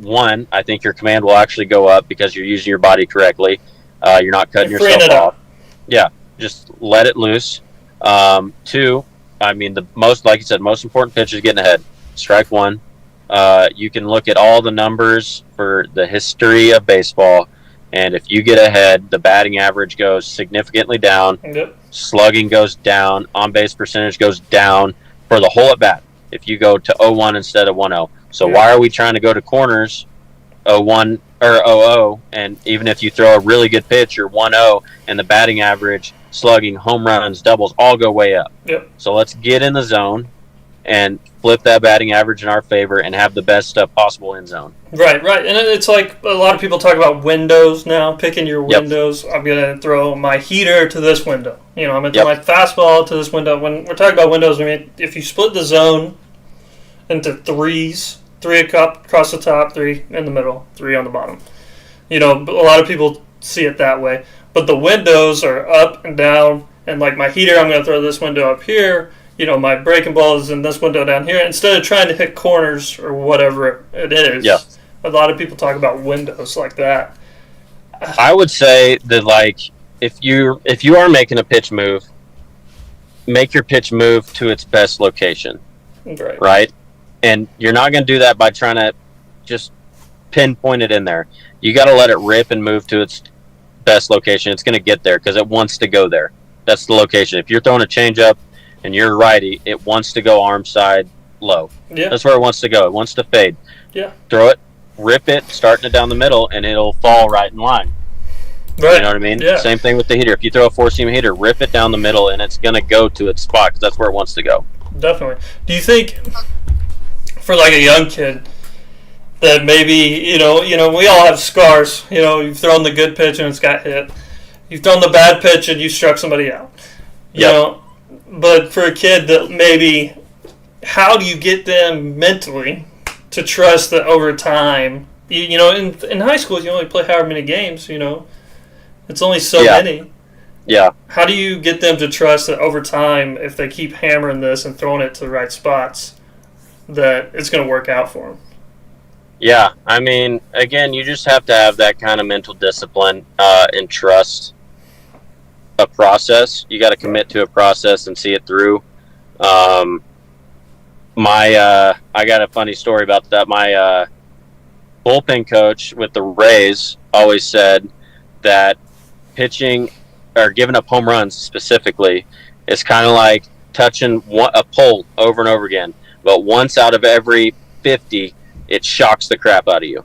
think your command will actually go up because you're using your body correctly. You're not cutting yourself off. Yeah, just let it loose. 2, I mean, like you said, most important pitch is getting ahead. Strike 1. You can look at all the numbers for the history of baseball, and if you get ahead, the batting average goes significantly down. Yep. Slugging goes down. On-base percentage goes down for the whole at bat if you go to 0-1 instead of 1-0. So why are we trying to go to corners 0-1 or 0-0, and even if you throw a really good pitch, you're 1-0, and the batting average, slugging, home runs, doubles all go way up. Yep. So let's get in the zone and flip that batting average in our favor and have the best stuff possible in zone. Right. And it's like a lot of people talk about windows now, picking your windows. Yep. I'm going to throw my heater to this window. I'm going to throw my fastball to this window. When we're talking about windows, I mean, if you split the zone into threes, 3 across the top, 3 in the middle, 3 on the bottom. A lot of people see it that way. But the windows are up and down, and like my heater, I'm going to throw this window up here. My breaking ball is in this window down here. Instead of trying to hit corners or whatever it is, a lot of people talk about windows like that. I would say that, like, if you are making a pitch move, make your pitch move to its best location. Right? And you're not going to do that by trying to just pinpoint it in there. You got to let it rip and move to its best location. It's going to get there because it wants to go there. That's the location. If you're throwing a changeup and you're righty, it wants to go arm side low. Yeah. That's where it wants to go. It wants to fade. Yeah. Throw it, rip it, starting it down the middle, and it'll fall right in line. Right. You know what I mean? Yeah. Same thing with the heater. If you throw a 4-seam heater, rip it down the middle, and it's going to go to its spot because that's where it wants to go. Definitely. Do you think, for like a young kid, that maybe, we all have scars. You've thrown the good pitch and it's got hit. You've thrown the bad pitch and you struck somebody out. But for a kid that maybe, how do you get them mentally to trust that over time, in high school you only play however many games, it's only so many. Yeah. How do you get them to trust that over time, if they keep hammering this and throwing it to the right spots, that it's going to work out for them? Yeah, I mean, again, you just have to have that kind of mental discipline and trust a process. You got to commit to a process and see it through. I got a funny story about that. My bullpen coach with the Rays always said that pitching or giving up home runs specifically is kind of like touching a pole over and over again. But once out of every 50, it shocks the crap out of you.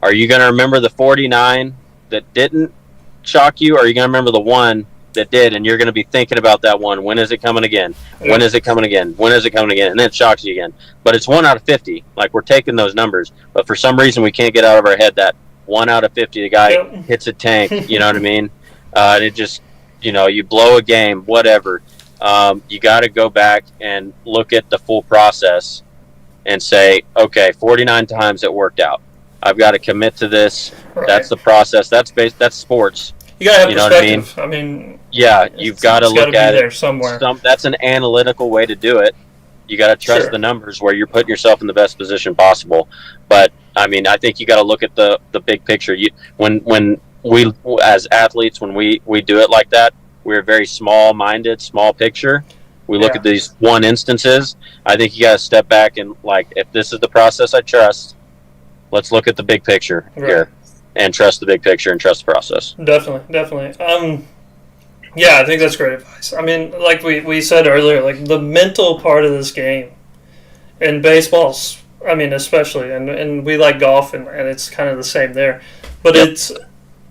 Are you going to remember the 49 that didn't shock you, or are you going to remember the one that did, and you're going to be thinking about that one? When is it coming again? When is it coming again? When is it coming again? And then it shocks you again. But it's 1 out of 50. Like, we're taking those numbers. But for some reason, we can't get out of our head that 1 out of 50, the guy hits a tank. You know what I mean? And it just, you blow a game, whatever. You got to go back and look at the full process and say, okay, 49 times it worked out. I've got to commit to this. Right. That's the process. That's sports. You got to have perspective. I mean, yeah, you've got to look at it there somewhere. That's an analytical way to do it. You got to trust the numbers where you're putting yourself in the best position possible. But I mean, I think you got to look at the big picture. When we as athletes, when we do it like that, we're very small-minded, small picture. We look at these one instances. I think you got to step back and, like, if this is the process I trust, let's look at the big picture here and trust the big picture and trust the process. Definitely. Yeah, I think that's great advice. I mean, like we said earlier, like the mental part of this game, and baseball I mean, especially, and we like golf, and it's kind of the same there. But Yep.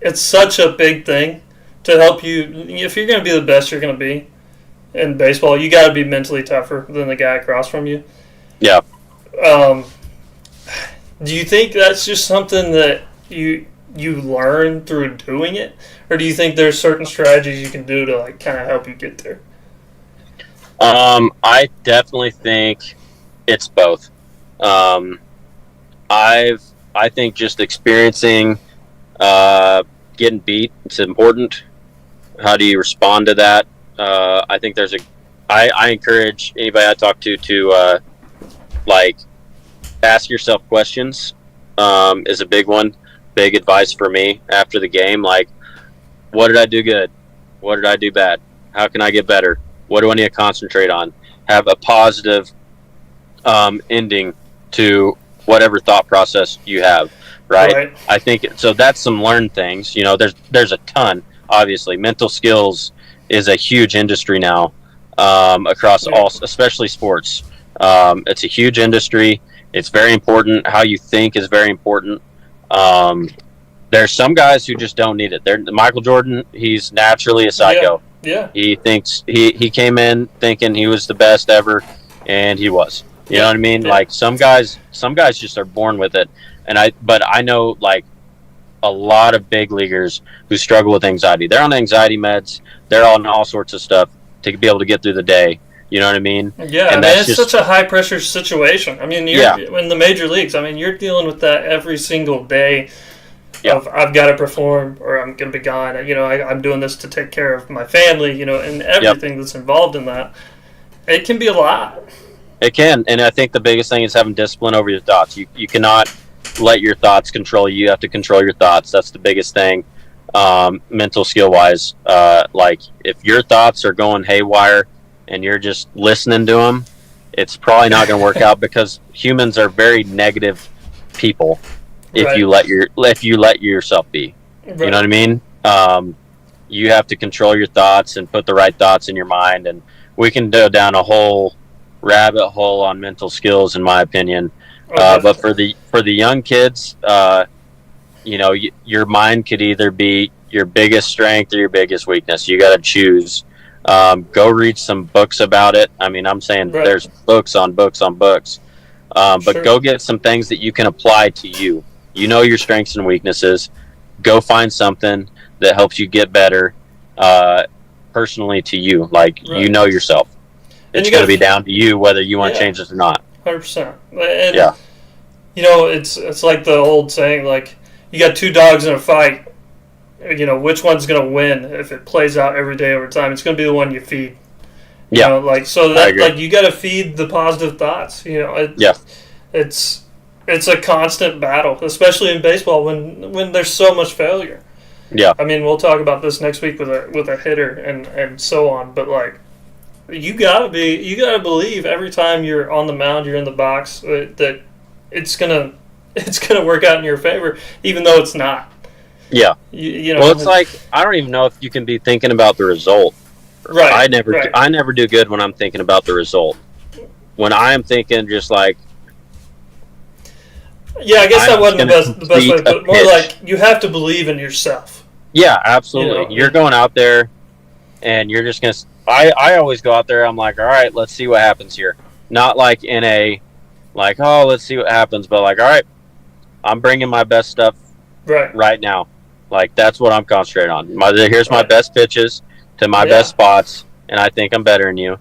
it's such a big thing to help you. If you're going to be the best you're going to be in baseball, you got to be mentally tougher than the guy across from you. Yeah. Um, do you think that's just something that you learn through doing it, or do you think there's certain strategies you can do to like kind of help you get there? I definitely think it's both. Um, I think just experiencing getting beat is important. How do you respond to that? I think I encourage anybody I talk to like ask yourself questions. Is a big one. Big advice for me after the game. Like, what did I do good? What did I do bad? How can I get better? What do I need to concentrate on? Have a positive ending to whatever thought process you have, right? I think so. That's some learned things. You know, there's a ton. Obviously, mental skills is a huge industry now across all, especially sports. It's a huge industry. It's very important. How you think is very important. There's some guys who just don't need it. Michael Jordan, he's naturally a psycho. Yeah. He thinks he came in thinking he was the best ever, and he was. You know what I mean? Yeah. Like some guys just are born with it. But I know like a lot of big leaguers who struggle with anxiety. They're on anxiety meds. They're on all sorts of stuff to be able to get through the day. You know what I mean? Yeah, and it's such a high pressure situation. I mean, you're in the major leagues. I mean, you're dealing with that every single day. Of I've got to perform, or I'm going to be gone. You know, I'm doing this to take care of my family. You know, and everything that's involved in that. It can be a lot. It can, and I think the biggest thing is having discipline over your thoughts. You cannot let your thoughts control you. You have to control your thoughts. That's the biggest thing, mental skill wise. Like if your thoughts are going haywire and you're just listening to them, it's probably not going to work out because humans are very negative people. If you let yourself be, you know what I mean. You have to control your thoughts and put the right thoughts in your mind. And we can go down a whole rabbit hole on mental skills, in my opinion. But for the young kids, you know, your mind could either be your biggest strength or your biggest weakness. You got to choose. Go read some books about it. I mean, I'm saying there's books on books on books. But go get some things that you can apply to you. You know your strengths and weaknesses. Go find something that helps you get better personally to you. Like, you know yourself. It's going to be down to you whether you want to change this or not. 100%. And, you know, it's like the old saying, like, you got two dogs in a fight. You know, which one's going to win if it plays out every day over time? It's going to be the one you feed. You know, like, so that, like, you got to feed the positive thoughts. You know, it's a constant battle, especially in baseball when there's so much failure. Yeah. I mean, we'll talk about this next week with a hitter and so on, but like you gotta believe every time you're on the mound, you're in the box that it's gonna work out in your favor, even though it's not. Yeah. You know. Well, it's like I don't even know if you can be thinking about the result. Right. I never do good when I'm thinking about the result. When I am thinking just like. Yeah, I guess that wasn't the best way, but more like you have to believe in yourself. Yeah, absolutely. You know? You're going out there, and you're just going to... I always go out there, I'm like, all right, let's see what happens here. Not like in a, like, oh, let's see what happens, but like, all right, I'm bringing my best stuff right now. Like, that's what I'm concentrating on. Here's my best pitches to my best spots, and I think I'm better than you.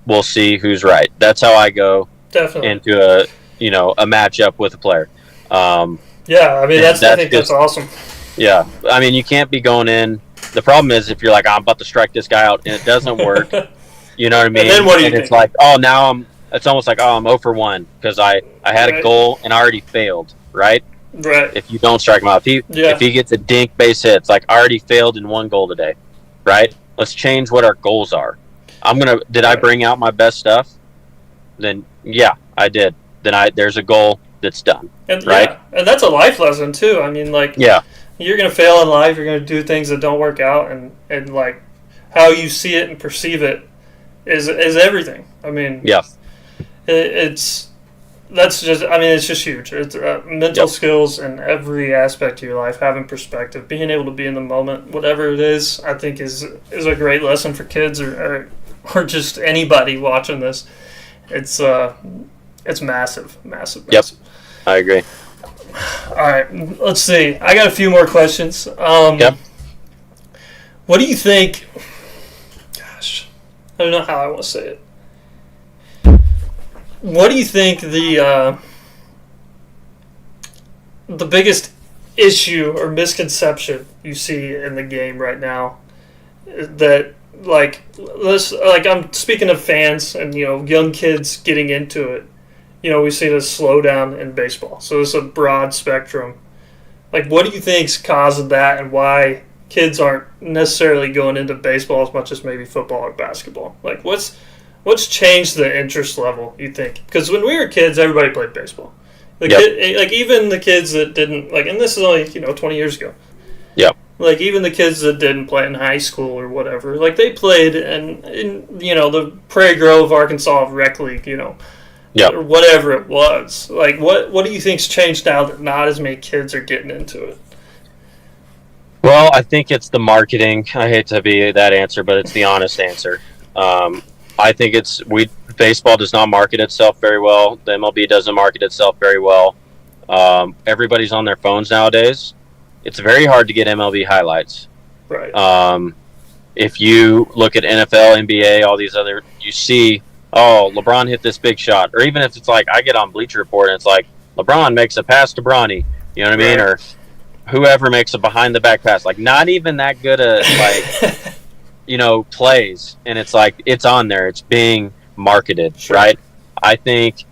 We'll see who's right. That's how I go into a matchup with a player. I mean, I think that's awesome. Yeah, I mean, you can't be going in. The problem is if you're like, I'm about to strike this guy out, and it doesn't work. You know what I mean? And then what do you think? It's like, oh, now it's almost like, oh, I'm 0 for 1 because I had a goal and I already failed, right? Right. If you don't strike him out. If he gets a dink base hit, it's like, I already failed in 1 goal today, right? Let's change what our goals are. Did I bring out my best stuff? Then, yeah, I did. Then there's a goal that's done, right? Yeah. And that's a life lesson, too. I mean, like, you're going to fail in life. You're going to do things that don't work out. And like, how you see it and perceive it is everything. I mean, it's That's just, I mean, it's just huge. It's mental skills in every aspect of your life, having perspective, being able to be in the moment, whatever it is, I think is a great lesson for kids or just anybody watching this. It's massive. Yep, I agree. All right, let's see. I got a few more questions. Yep. What do you think? Gosh, I don't know how I want to say it. What do you think the biggest issue or misconception you see in the game right now? That I'm speaking of fans and young kids getting into it. We see this slowdown in baseball. So it's a broad spectrum. Like, what do you think's causing that, and why kids aren't necessarily going into baseball as much as maybe football or basketball? Like, what's changed the interest level, you think? Because when we were kids, everybody played baseball. Even the kids that didn't, and this is only 20 years ago. Yeah. Like, even the kids that didn't play in high school or whatever, they played in the Prairie Grove, Arkansas Rec League, or whatever it was. Like, what do you think's changed now that not as many kids are getting into it? Well, I think it's the marketing. I hate to be that answer, but it's the honest answer. I think baseball does not market itself very well. The MLB doesn't market itself very well. Everybody's on their phones nowadays. It's very hard to get MLB highlights. Right. If you look at NFL, NBA, all these other, you see, LeBron hit this big shot. Or even if it's like, I get on Bleacher Report and it's like, LeBron makes a pass to Bronny. You know what I mean? Or whoever makes a behind-the-back pass. Like, not even that good a, plays. And it's like, it's on there. It's being marketed, right? I think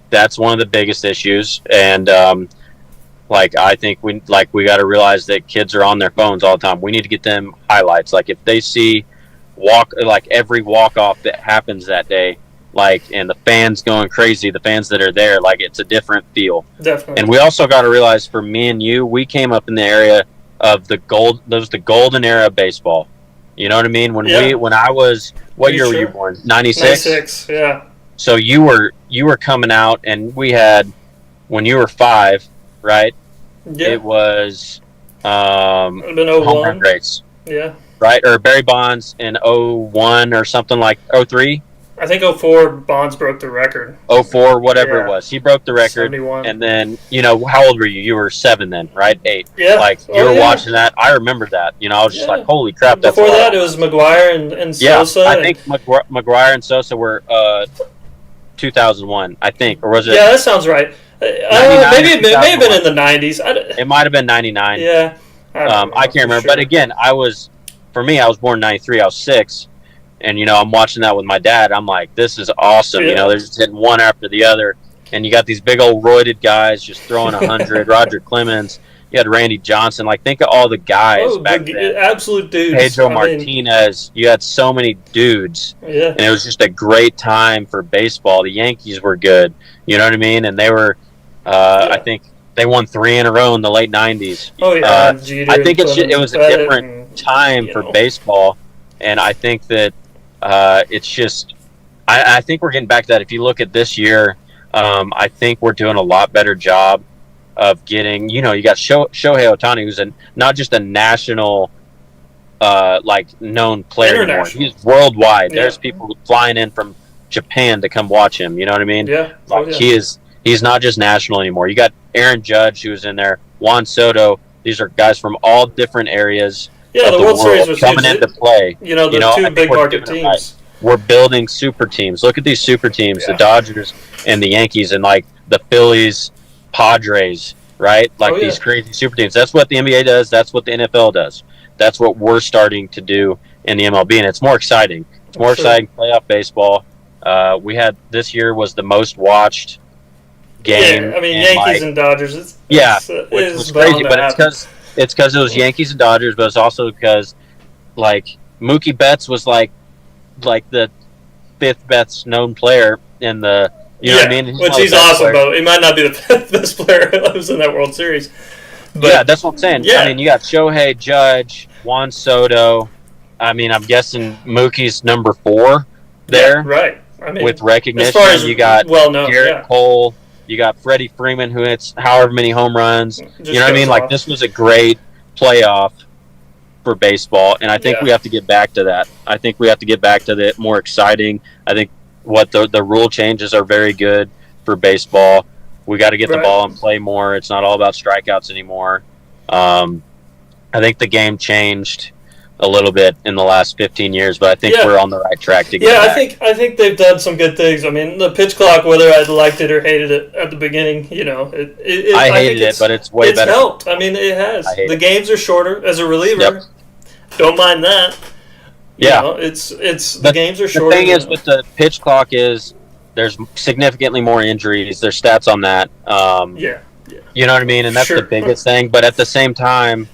that's one of the biggest issues. And, I think we got to realize that kids are on their phones all the time. We need to get them highlights. Like, if they see every walk-off that happens that day, and the fans going crazy, the fans that are there, it's a different feel. Definitely. And we also got to realize, for me and you, we came up in the area of the golden era of baseball. You know what I mean? When I was, what year were you born? 96? 96, yeah. So you were coming out, and we had, when you were 5, right? Yeah. It was home run race. Yeah. Right? Or Barry Bonds in 01 or something, like 03? I think 04 Bonds broke the record. 04, whatever it was. He broke the record. 71. And then, how old were you? You were 7 then, right? 8. Yeah. You were watching that. I remember that. I was just like, holy crap. Before that, it was McGuire and Sosa. Yeah, I think McGuire and Sosa were 2001, I think. Or was it? Yeah, that sounds right. Maybe it may have been in the 90s. It might have been 99. Yeah. I can't remember. Sure. But again, I was born in 93. I was 6. And, I'm watching that with my dad. I'm like, this is awesome. Yeah. They're just hitting one after the other. And you got these big old roided guys just throwing 100. Roger Clemens. You had Randy Johnson. Think of all the guys back then. Absolute dudes. Pedro Martinez. You had so many dudes. Yeah. And it was just a great time for baseball. The Yankees were good. You know what I mean? And they were, I think they won 3 in a row in the late 90s. Oh, yeah. I think it was a different time for baseball. And I think that it's just, I think we're getting back to that. If you look at this year, I think we're doing a lot better job of getting, you got Shohei Ohtani, who's not just a national, known player anymore. He's worldwide. Yeah. There's people flying in from Japan to come watch him. You know what I mean? Yeah. He's not just national anymore. You got Aaron Judge, who's in there, Juan Soto. These are guys from all different areas. Yeah, the World Series was coming into play. The two big market teams. Right. We're building super teams. Look at these super teams, the Dodgers and the Yankees, and the Phillies, Padres, right? These crazy super teams. That's what the NBA does. That's what the NFL does. That's what we're starting to do in the MLB, and it's more exciting. It's more exciting playoff baseball. We had, this year was the most watched game. Yeah, I mean, Yankees and Dodgers. Which was crazy, but it's because it was Yankees and Dodgers, but it's also because, Mookie Betts was the 5th best known player in the, you know what I mean? He's awesome, but he might not be the 5th best player that was in that World Series. But, yeah, that's what I'm saying. Yeah. I mean, you got Shohei, Judge, Juan Soto. I mean, I'm guessing Mookie's number 4 there. Yeah, right. I mean, with recognition, as far as you got well-known, Garrett Cole. You got Freddie Freeman, who hits however many home runs. Just You know what I mean? goes Like, off. this was a great playoff for baseball, and I think Yeah. we have to get back to that. I think we have to get back to the more exciting. I think what the rule changes are very good for baseball. We got to get the Right. ball and play more. It's not all about strikeouts anymore. I think the game changed a little bit in the last 15 years, but I think Yeah. we're on the right track to get Yeah, back. I think they've done some good things. I mean, the pitch clock, whether I liked it or hated it at the beginning, you know, I think hated it, but it's way better. helped. I mean, it has. I hate The it. games are shorter as a reliever. Yep. Don't mind that. You Yeah. know, the games are The shorter. thing is with the pitch clock is there's significantly more injuries. There's stats on that. Yeah. You know what I mean? And that's Sure. the biggest thing. But at the same time,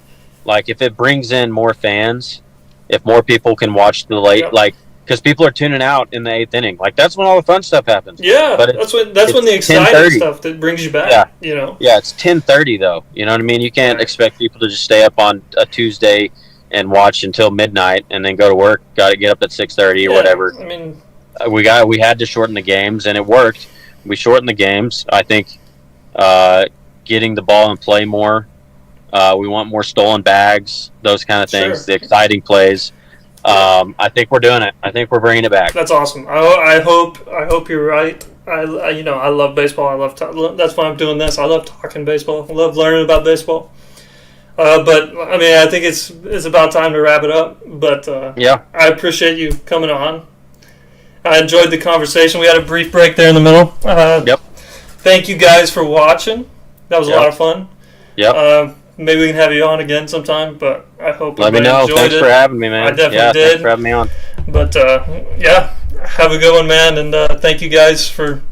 like, if it brings in more fans, if more people can watch the late, Yep. like, because people are tuning out in the 8th inning, like, that's when all the fun stuff happens. Yeah, But that's when the it's exciting 10:30. stuff that brings you back. Yeah. You know. Yeah, it's 10:30 though. You know what I mean? You can't Right. expect people to just stay up on a Tuesday and watch until midnight and then go to work. Got to get up at 6:30 or Yeah, whatever. I mean, We had to shorten the games, and it worked. We shortened the games. I think getting the ball in play more. We want more stolen bags, those kind of things. Sure. The exciting plays. I think we're doing it. I think we're bringing it back. that's awesome. I hope you're right. I love baseball. That's why I'm doing this. I love talking baseball. I love learning about baseball. But I mean, I think it's about time to wrap it up. But Yeah. I appreciate you coming on. I enjoyed the conversation. We had a brief break there in the middle. Yep. Thank you guys for watching. That was a Yep. lot of fun. Yep. Maybe we can have you on again sometime. But I hope Let me everybody know. enjoyed Thanks it. for having me, man. I definitely Thanks did. for having me on. But yeah, have a good one, man, and thank you guys for